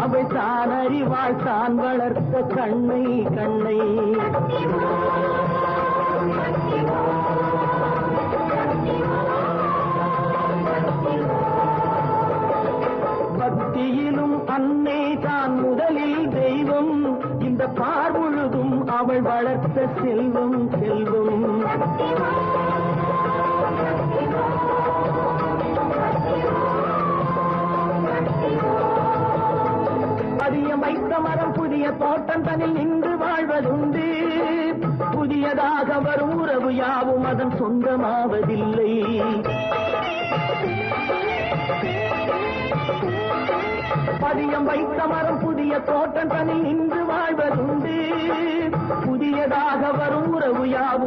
அவள் தான் அறிவாள் தான் வளர்த்த கண்ணை கண்ணை. பக்தியிலும் அன்னை தான் முதலில் தெய்வம். இந்த பார்முழுதும் அவள் வளர்த்த செல்வம் செல்வம். பதியம் வைத்த மரம் புதிய தோட்டம் தனில் நின்று வாழ்வதுண்டு. புதியதாக வரும் உறவு யாவும் அதன் சொந்தமாவதில்லை. பதியம் வைத்த மரம் புதிய தோட்டம் தனில் நின்று வாழ்வதுண்டு. புதியதாக வரும் உறவு யாவும்